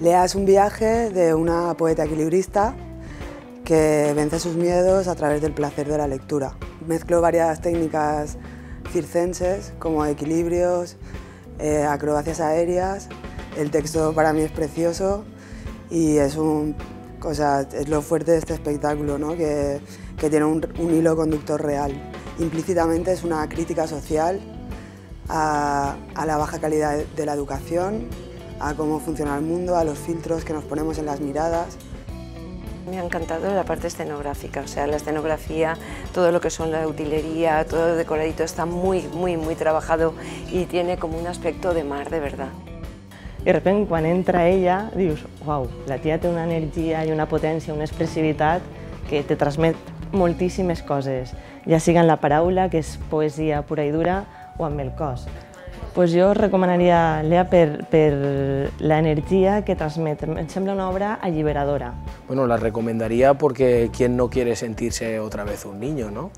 Lea es un viaje de una poeta equilibrista que vence sus miedos a través del placer de la lectura. Mezclo varias técnicas circenses como equilibrios, acrobacias aéreas. El texto para mí es precioso y es lo fuerte de este espectáculo, ¿no? que tiene un hilo conductor real. Implícitamente es una crítica social a la baja calidad de la educación, a cómo funciona el mundo, a los filtros que nos ponemos en las miradas. Me ha encantado la parte escenográfica, o sea, la escenografía, todo lo que son la utilería, todo el decoradito está muy trabajado y tiene como un aspecto de mar, de verdad. I de repente, quan entra ella, dius, uau, la tia té una energia i una potència, una expressivitat que te transmet moltíssimes coses, ja siga en la paraula, que és poesia pura i dura, o amb el cos. Pues jo recomanaria Lea per la energia que transmet. Em sembla una obra alliberadora. Bueno, la recomendaría porque ¿quién no quiere sentirse otra vez un niño, no?